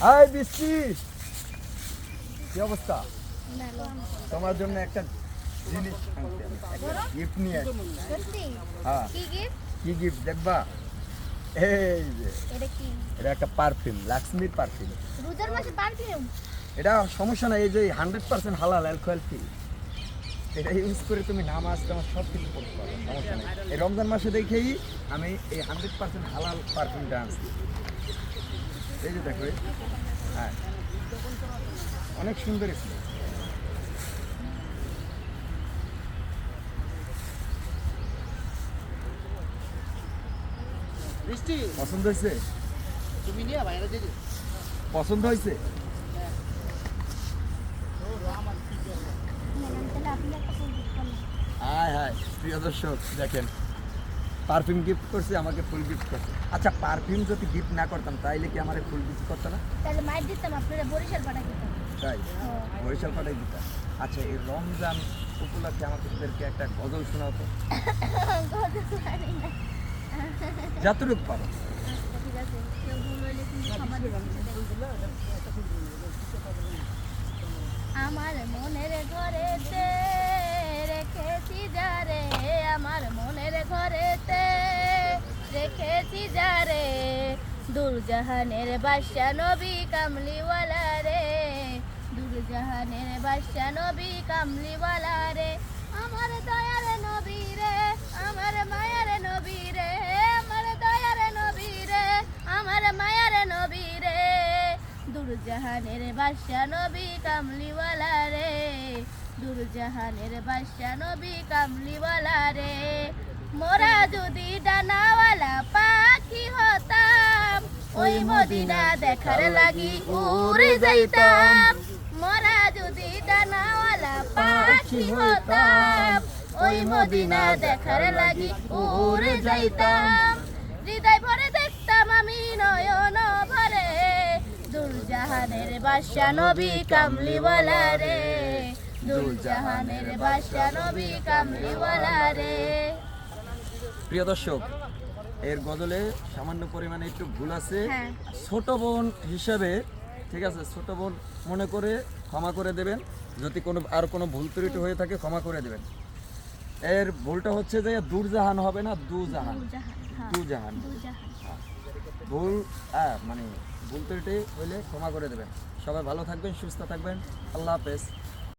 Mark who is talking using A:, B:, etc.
A: High বৃষ্টি, কি অবস্থা? তোমার জন্য একটা জিনিস আনছি আমি, একটা গিফট নিয়ে আসছি।
B: সত্যি?
A: হ্যাঁ,
B: কি গিফট?
A: কি গিফট দেখবা? এই যে
B: এটা কি?
A: এটা একটা পারফিউম, লাক্সমির পারফিউম।
B: রোজার মাসে পারফিউম?
A: এটা সমস্যা নাই, এই যে 100% হালাল, অ্যালকোহল ফ্রি। এটা ইউজ করে তুমি নামাজ টামাজ সব কিছু করতে পারো, সমস্যা নেই। এই রমজান মাসে দেখেই আমি এই 100% হালাল পারফিউমটা আনছি। এই যে দেখো, হ্যাঁ অনেক সুন্দর স্মেল।
C: বৃষ্টি
A: পছন্দ হয়েছে?
C: তুমি নিয়ে বাইরে যেতে
A: পছন্দ হয়েছে?
B: তাহলে আপনি একটা ফুল গিফট করলেন।
A: হায় হায়, প্রিয় দর্শক দেখেন, পারফিউম গিফট করছে, আমাকে ফুল গিফট করছে। আচ্ছা, পারফিউম যদি গিফট না করতাম তাইলে কি আমার ফুল গিফট করতো না?
B: তাহলে মাইর দিতাম, আপনারা বরিশাল পাঠা দিতাম।
A: তাই বরিশাল পাঠাই দিতাম। আচ্ছা, এই রমজান উপলক্ষে আমাদেরকে একটা গজল শোনাও তো, যতটুকু পারো।
B: আচ্ছা, ঠিক আছে। কেউ ভুল হইলে কিন্তু ক্ষমা দিবেন। আমার মনের ঘরেতে রেখেছি যারে, আমার মনের ঘরেতে রেখেছি যারে, দুরজাহানের বাদশা নবী কামলিওয়ালা রে, দুরজাহানের বাদশা নবী কামলিওয়ালা রে, আমার দয়ার নবী রে, আমার মায়ার নবী রে, আমার দয়ার নবী রে, আমার মায়ার নবী রে, দুরজাহানের বাদশা নবী কামলিওয়ালা রে, দুরজাহানের বাদশা নবী কামলিওয়ালা রে, মোরা যদি ডানাওয়ালা পাখি হতাম, ওই মদিনা দেখার লাগি উড়ে যাইতাম, মোরা যদি ডানাওয়ালা পাখি হতাম, ওই মদিনা দেখার লাগি উড়ে যাইতাম, হৃদয় ভরে দেখতাম আমি নয়ন ভরে, দুরজাহানের বাদশা নবী কামলিওয়ালা রে, দুরজাহানের বাদশা নবী কামলিওয়ালা রে।
A: প্রিয় দর্শক, এর গজলে সামান্য পরিমাণে একটু ভুল আছে।
B: হ্যাঁ।
A: ছোট বোন হিসাবে, ঠিক আছে, ছোট বোন মনে করে ক্ষমা করে দেবেন। যদি কোনো ভুল ত্রুটি হয়ে থাকে ক্ষমা করে দেবেন। এর ভুলটা হচ্ছে যে দুরজাহান হবে না, দুজাহান।
B: দুজাহান, হ্যাঁ,
A: দুজাহান
B: দুজাহান।
A: ভুল, মানে ভুল ত্রুটি হইলে ক্ষমা করে দেবেন। সবাই ভালো থাকবেন, সুস্থ থাকবেন। আল্লাহ হাফেজ।